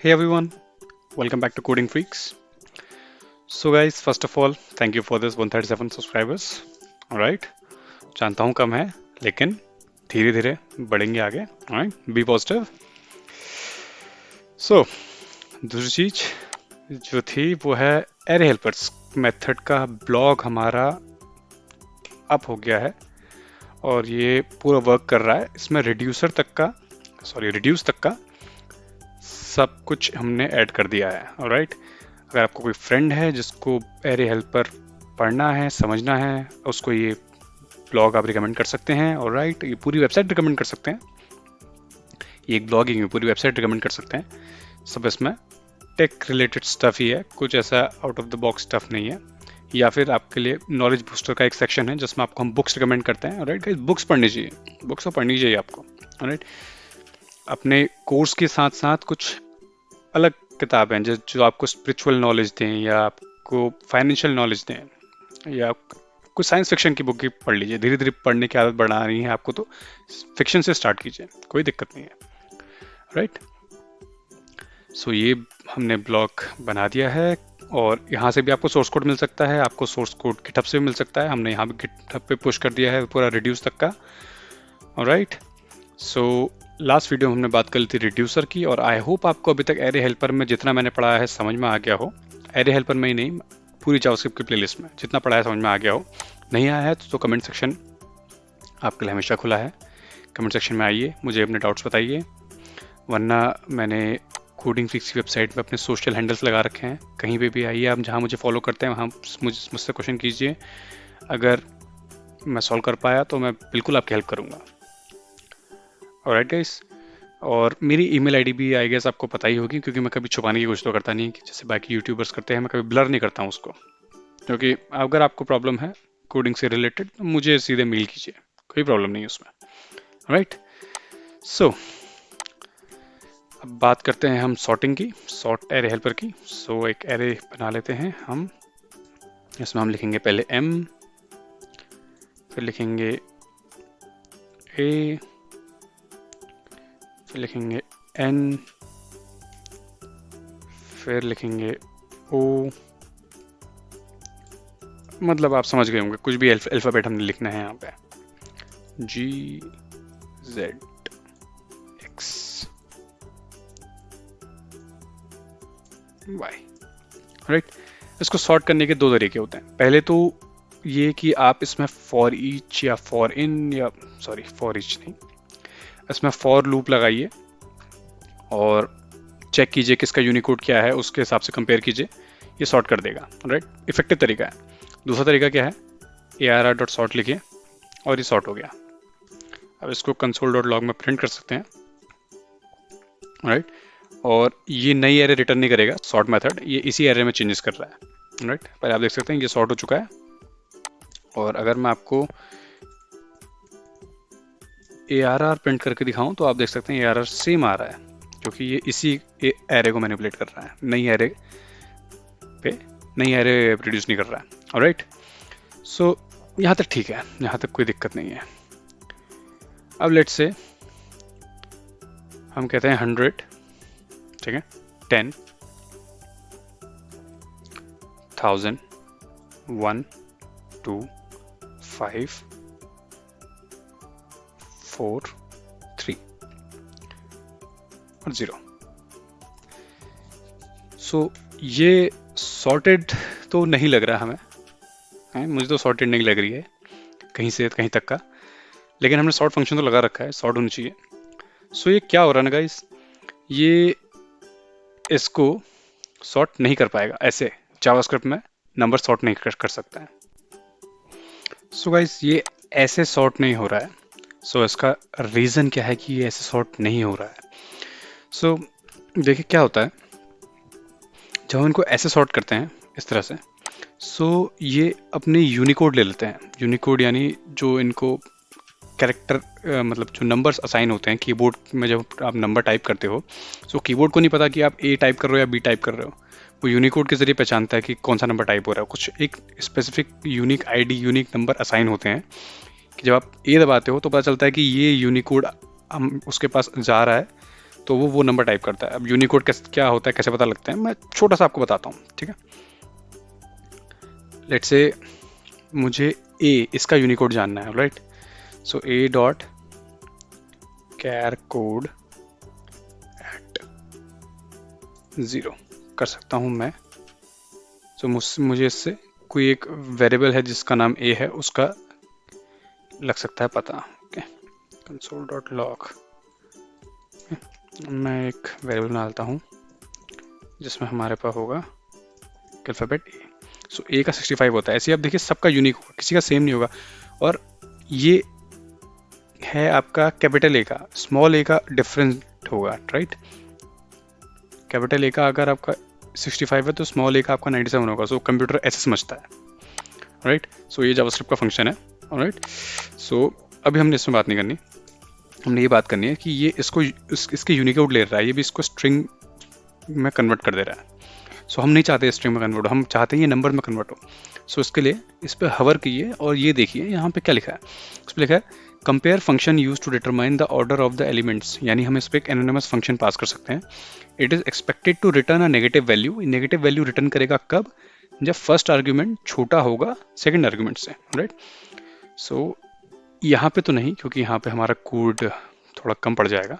Hey everyone, welcome back to Coding Freaks. So guys, first of all, thank you for this 137 subscribers. Alright, जानता हूँ कम है, लेकिन धीरे धीरे बढ़ेंगे आगे. Alright, be positive. So, दूसरी चीज जो थी वो है एरे हेल्पर्स मेथड का ब्लॉग हमारा अप हो गया है और ये पूरा वर्क कर रहा है. इसमें रिड्यूस तक का सब कुछ हमने ऐड कर दिया है. ऑलराइट, अगर आपको कोई फ्रेंड है जिसको एरे हेल्पर पढ़ना है, समझना है, उसको ये ब्लॉग आप रिकमेंड कर सकते हैं. ऑलराइट, ये पूरी वेबसाइट रिकमेंड कर सकते हैं. ये एक ब्लॉगिंग में पूरी वेबसाइट रिकमेंड कर सकते हैं. सब इसमें टेक रिलेटेड स्टफ ही है, कुछ ऐसा out of the box stuff नहीं है. या फिर आपके लिए नॉलेज बूस्टर का एक सेक्शन है जिसमें आपको हम बुक्स रिकमेंड करते हैं. ऑलराइट गाइस, बुक्स पढ़नी चाहिए, बुक्स तो पढ़नी चाहिए आपको. ऑलराइट, अपने कोर्स के साथ साथ कुछ अलग किताबें जो आपको स्पिरिचुअल नॉलेज दें या आपको फाइनेंशियल नॉलेज दें या कुछ साइंस फिक्शन की बुक ही पढ़ लीजिए. धीरे धीरे पढ़ने की आदत बढ़ानी है आपको तो फिक्शन से स्टार्ट कीजिए, कोई दिक्कत नहीं है. राइट, सो ये हमने ब्लॉग बना दिया है और यहाँ से भी आपको सोर्स कोड मिल सकता है. आपको सोर्स कोड गिटहब से भी मिल सकता है. हमने यहाँ भी गिटहब पे पुश कर दिया है पूरा रिड्यूस तक का. ऑलराइट, सो लास्ट वीडियो में हमने बात कर ली थी रिड्यूसर की और आई होप आपको अभी तक एरे हेल्पर में जितना मैंने पढ़ा है समझ में आ गया हो. एरे हेल्पर में ही नहीं, पूरी जावास्क्रिप्ट की प्लेलिस्ट में जितना पढ़ा है समझ में आ गया हो. नहीं आया है तो कमेंट सेक्शन आपके लिए हमेशा खुला है. कमेंट सेक्शन में आइए, मुझे अपने डाउट्स बताइए. वरना मैंने कोडिंग फ्रीक्स की वेबसाइट पे अपने सोशल हैंडल्स लगा रखे हैं, कहीं पे भी आइए आप, जहाँ मुझे फॉलो करते हैं वहाँ मुझसे क्वेश्चन कीजिए. अगर मैं सॉल्व कर पाया तो मैं बिल्कुल आपकी हेल्प करूँगा. ऑलराइट गाइस, और मेरी ईमेल आईडी भी आई गेस आपको पता ही होगी, क्योंकि मैं कभी छुपाने की कोशिश तो करता नहीं कि जैसे बाकी यूट्यूबर्स करते हैं. मैं कभी ब्लर नहीं करता हूँ उसको, क्योंकि अगर आपको प्रॉब्लम है कोडिंग से रिलेटेड तो मुझे सीधे मेल कीजिए, कोई प्रॉब्लम नहीं है उसमें. राइट, सो अब बात करते हैं हम सॉर्टिंग की, सॉर्ट एरे हेल्पर की. सो एक एरे बना लेते हैं हम. इसमें हम लिखेंगे पहले m, फिर लिखेंगे a, फिर लिखेंगे n, फिर लिखेंगे o. मतलब आप समझ गए होंगे, कुछ भी अल्फ़ाबेट हमने लिखना है यहाँ पे. g z x y. Right, इसको सॉर्ट करने के दो तरीके होते हैं. पहले तो ये कि आप इसमें फॉर ईच या फॉर इन या फॉर ईच नहीं, इसमें फॉर लूप लगाइए और चेक कीजिए किसका यूनिकोड क्या है, उसके हिसाब से कंपेयर कीजिए, ये सॉर्ट कर देगा. राइट, इफेक्टिव तरीका है. दूसरा तरीका क्या है, arr.sort लिखिए और ये सॉर्ट हो गया. अब इसको console.log में प्रिंट कर सकते हैं. राइट, और ये नई एरे रिटर्न नहीं करेगा सॉर्ट मेथड, ये इसी एरे में चेंजेस कर रहा है. राइट, पहले आप देख सकते हैं ये सॉर्ट हो चुका है. और अगर मैं आपको ARR प्रिंट करके दिखाऊं तो आप देख सकते हैं ARR सेम आ रहा है, क्योंकि ये इसी एरे को मैनिपुलेट कर रहा है, नई एरे प्रोड्यूस नहीं कर रहा है. ऑलराइट, सो यहाँ तक ठीक है, यहाँ तक कोई दिक्कत नहीं है. अब लेट्स से हम कहते हैं 100, ठीक है, 10, 1000, 1, 2, 5, 4, 3 और 0. सो ये सॉर्टेड तो नहीं लग रहा हमें, मुझे तो सॉर्टेड नहीं लग रही है कहीं से कहीं तक का, लेकिन हमने सॉर्ट फंक्शन तो लगा रखा है, सॉर्ट होनी चाहिए. सो ये क्या हो रहा है ना गाइस, ये इसको सॉर्ट नहीं कर पाएगा. ऐसे जावास्क्रिप्ट में नंबर सॉर्ट नहीं कर सकता है. सो गाइस, ये ऐसे सॉर्ट नहीं हो रहा है. सो इसका रीज़न क्या है कि ये ऐसे सॉर्ट नहीं हो रहा है. सो देखिए क्या होता है जब हम इनको ऐसे सॉर्ट करते हैं इस तरह से. सो ये अपने यूनिकोड ले लेते हैं. यूनिकोड यानी जो इनको कैरेक्टर मतलब जो नंबर्स असाइन होते हैं कीबोर्ड में, जब आप नंबर टाइप करते हो सो कीबोर्ड को नहीं पता कि आप ए टाइप कर रहे हो या बी टाइप कर रहे हो. वो यूनिकोड के जरिए पहचानता है कि कौन सा नंबर टाइप हो रहा है. कुछ एक specific unique ID, unique number assign होते हैं कि जब आप ए दबाते हो तो पता चलता है कि ये यूनिकोड हम उसके पास जा रहा है तो वो नंबर टाइप करता है। अब यूनिकोड क्या होता है, कैसे पता लगता है, मैं छोटा सा आपको बताता हूँ, ठीक है। लेट्स से मुझे ए इसका यूनिकोड जानना है, right. So a dot char code at 0 कर सकता हूँ मैं। सो मुझे इससे कोई एक वेरिएबल है जिसका नाम ए है, उसका लग सकता है पता। ओके, कंसोल डॉट लॉग, मैं एक वेरिएबल बना लेता हूँ जिसमें हमारे पास होगा अल्फ़ाबेट ए। सो ए का 65 होता है। ऐसे आप देखिए सबका यूनिक होगा, किसी का सेम नहीं होगा। और ये है आपका कैपिटल ए का, स्मॉल ए का डिफरेंट होगा, राइट। कैपिटल ए का अगर आपका 65 है तो स्मॉल ए का आपका 97 होगा। सो कंप्यूटर ऐसे समझता है, राइट। सो ये जावास्क्रिप्ट का फंक्शन है, राइट। सो अभी हमने इसमें बात नहीं करनी, हमने ये बात करनी है कि ये इसके यूनिकोड ले रहा है, ये भी इसको स्ट्रिंग में कन्वर्ट कर दे रहा है। सो हम नहीं चाहते स्ट्रिंग में कन्वर्ट हो, हम चाहते हैं ये नंबर में कन्वर्ट हो। सो इसके लिए इस पर हवर कीजिए और ये देखिए यहाँ पे क्या लिखा है। इस पर लिखा है compare function use to determine the order of the elements, यानी हम इस पर एक एनोनिमस फंक्शन पास कर सकते हैं। It is expected to return a negative value. Negative value return करेगा कब, जब फर्स्ट आर्ग्यूमेंट छोटा होगा सेकेंड आर्ग्यूमेंट से, राइट। सो यहाँ पे तो नहीं, क्योंकि यहाँ पे हमारा कोड थोड़ा कम पड़ जाएगा,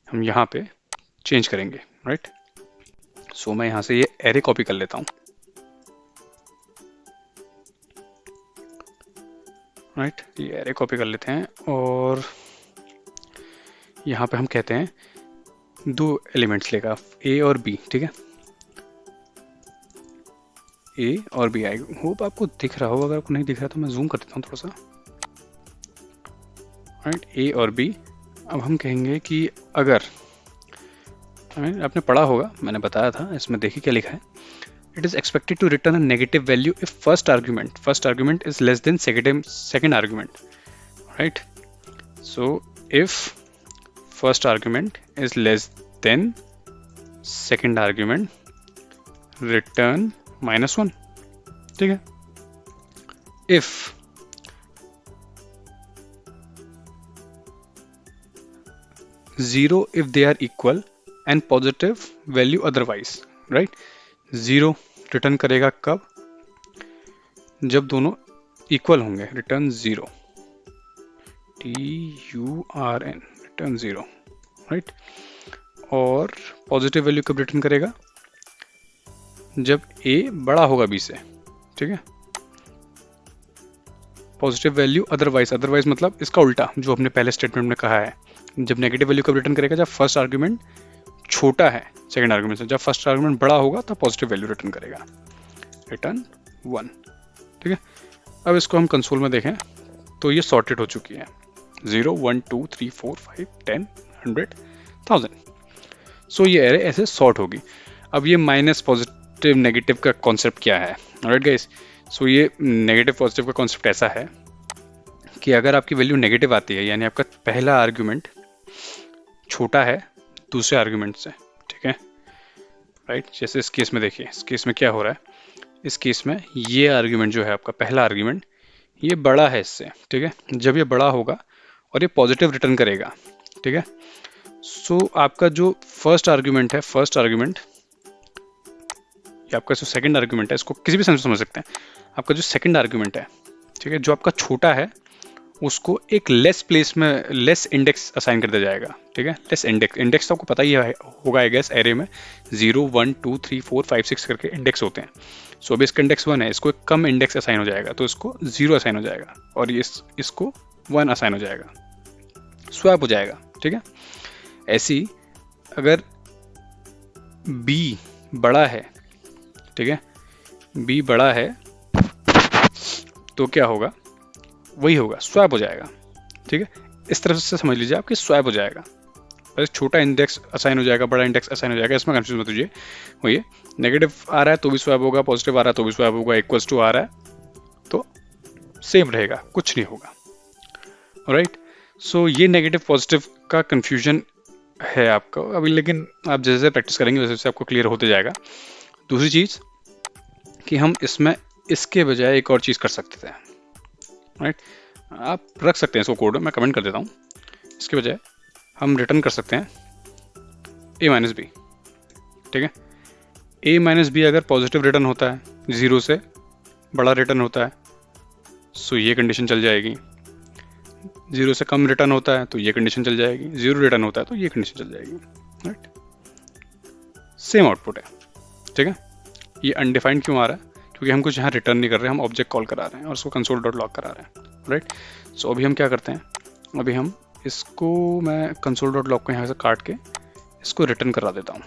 हम यहाँ पे चेंज करेंगे, राइट। सो मैं यहाँ से ये एरे कॉपी कर लेता हूँ, राइट। ये एरे कॉपी कर लेते हैं और यहाँ पे हम कहते हैं 2 एलिमेंट्स लेगा, ए और बी, ठीक है। ए और बी आई होप आपको दिख रहा हो, अगर आपको नहीं दिख रहा तो मैं जूम कर देता हूँ थोड़ा सा, राइट। ए और बी। अब हम कहेंगे कि अगर आपने पढ़ा होगा, मैंने बताया था, इसमें देखिए क्या लिखा है। It is expected to return a negative value if first argument is less than second argument, right. So if first argument is less than second argument, return -1, ठीक है। If zero if they are equal and positive value otherwise, right. 0 return करेगा कब, जब दोनों equal होंगे, return 0, TURN, return 0, right. और positive value कब return करेगा, जब A बड़ा होगा B से, ठीक है। पॉजिटिव वैल्यू अदरवाइज मतलब इसका उल्टा, जो हमने पहले स्टेटमेंट में कहा है। जब नेगेटिव वैल्यू कब रिटर्न करेगा, जब फर्स्ट आर्ग्यूमेंट छोटा है सेकंड आर्ग्यूमेंट से। जब फर्स्ट आर्ग्यूमेंट बड़ा होगा तो पॉजिटिव वैल्यू रिटर्न करेगा, रिटर्न 1, ठीक है। अब इसको हम कंसोल में देखें तो ये सॉर्टेड हो चुकी है, 0 1 2 3 4 5 10 100 1000। सो ये एरे ऐसे सॉर्ट होगी। अब ये माइनस पॉजिटिव नेगेटिव का कॉन्सेप्ट क्या है, ऑलराइट गाइस। सो ये नेगेटिव पॉजिटिव का कॉन्सेप्ट ऐसा है कि अगर आपकी वैल्यू नेगेटिव आती है, यानी आपका पहला आर्ग्यूमेंट छोटा है दूसरे आर्ग्यूमेंट से, ठीक है, राइट। जैसे इस केस में देखिए, इस केस में क्या हो रहा है, इस केस में ये आर्ग्यूमेंट जो है आपका पहला आर्ग्यूमेंट, ये बड़ा है इससे, ठीक है। जब ये बड़ा होगा और ये पॉजिटिव रिटर्न करेगा, ठीक है। सो आपका जो फर्स्ट आर्ग्यूमेंट है, या आपका जो सेकंड आर्ग्यूमेंट है, इसको किसी भी सेंस में समझ सकते हैं। आपका जो सेकंड आर्ग्यूमेंट है, ठीक है, जो आपका छोटा है, उसको एक लेस प्लेस में लेस इंडेक्स असाइन कर दिया जाएगा, ठीक है। लेस इंडेक्स तो आपको पता ही होगा आई गेस, एरे में 0 1 2 3 4 5 6 करके इंडेक्स होते हैं। सो अभी इसका इंडेक्स 1 है, इसको एक कम इंडेक्स असाइन हो जाएगा, तो इसको 0 असाइन हो जाएगा और इसको 1 असाइन हो जाएगा, स्वैप हो जाएगा, ठीक है। ऐसी अगर B बड़ा है, ठीक है, B बड़ा है तो क्या होगा, वही होगा, स्वैप हो जाएगा, ठीक है। इस तरह से समझ लीजिए आपकी स्वैप हो जाएगा, बस छोटा इंडेक्स असाइन हो जाएगा, बड़ा इंडेक्स असाइन हो जाएगा, इसमें कंफ्यूज मत होइए। वही नेगेटिव आ रहा है तो भी स्वैप होगा, पॉजिटिव आ रहा है तो भी स्वैप होगा, इक्वल्स टू आ रहा है तो सेम रहेगा, कुछ नहीं होगा, राइट। सो ये नेगेटिव पॉजिटिव का कंफ्यूजन है आपका अभी, लेकिन आप जैसे जैसे प्रैक्टिस करेंगे वैसे वैसे आपको क्लियर होते जाएगा। दूसरी चीज़ कि हम इसमें इसके बजाय एक और चीज़ कर सकते थे, राइट। आप रख सकते हैं इसको कोड में, मैं कमेंट कर देता हूँ। इसके बजाय हम रिटर्न कर सकते हैं ए माइनस बी, ठीक है। ए माइनस बी अगर पॉजिटिव रिटर्न होता है, जीरो से बड़ा रिटर्न होता है, सो ये कंडीशन चल जाएगी। जीरो से कम रिटर्न होता है तो ये कंडीशन चल जाएगी। जीरो रिटर्न होता है तो ये कंडीशन चल जाएगी, राइट। सेम आउटपुट है, ठीक है। ये अनडिफाइंड क्यों आ रहा है? क्योंकि हम कुछ यहाँ रिटर्न नहीं कर रहे हैं, हम ऑब्जेक्ट कॉल करा रहे हैं और उसको कंसोल डॉट लॉग करा रहे हैं, राइट। सो अभी हम क्या करते हैं, अभी हम इसको, मैं कंसोल डॉट लॉग को यहाँ से काट के इसको रिटर्न करा देता हूँ,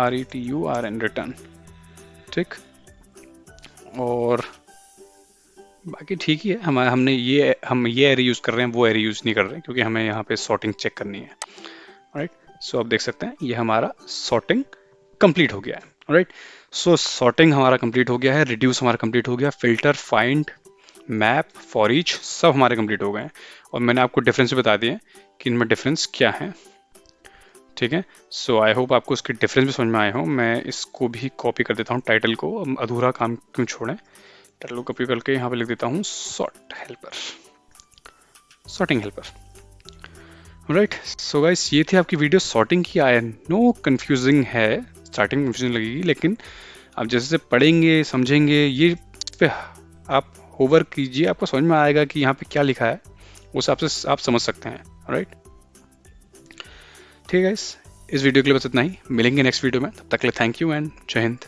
RETURN रिटर्न, ठीक। और बाकी ठीक ही है, हम ये एरे यूज़ कर रहे हैं, वो एरे यूज़ नहीं कर रहे हैं, क्योंकि हमें यहाँ पे सॉर्टिंग चेक करनी है, राइट। सो आप देख सकते हैं ये हमारा सॉर्टिंग कंप्लीट हो गया है, राइट। सो सॉर्टिंग हमारा कंप्लीट हो गया है, रिड्यूस हमारा कंप्लीट हो गया, filter, find, map, for each सब हमारे कंप्लीट हो गए हैं। और मैंने आपको डिफरेंस भी बता दिए कि इनमें डिफरेंस क्या है, ठीक है। सो आई होप आपको उसके डिफरेंस भी समझ में आए हो। मैं इसको भी कॉपी कर देता हूँ, टाइटल को, अधूरा काम क्यों छोड़ें, टाइटल को कॉपी करके यहाँ पे लिख देता हूँ sort helper, sorting helper, right. So guys ये थी आपकी वीडियो सॉर्टिंग की। आई नो कंफ्यूजिंग है, स्टार्टिंग में कंफ्यूजिंग लगेगी, लेकिन आप जैसे जैसे पढ़ेंगे समझेंगे, ये इस पे आप होमवर्क कीजिए, आपको समझ में आएगा कि यहाँ पे क्या लिखा है, उस हिसाब से आप समझ सकते हैं, राइट। ठीक है गाइस, इस वीडियो के लिए बस इतना ही, मिलेंगे नेक्स्ट वीडियो में, तब तक के लिए थैंक यू एंड जय हिंद।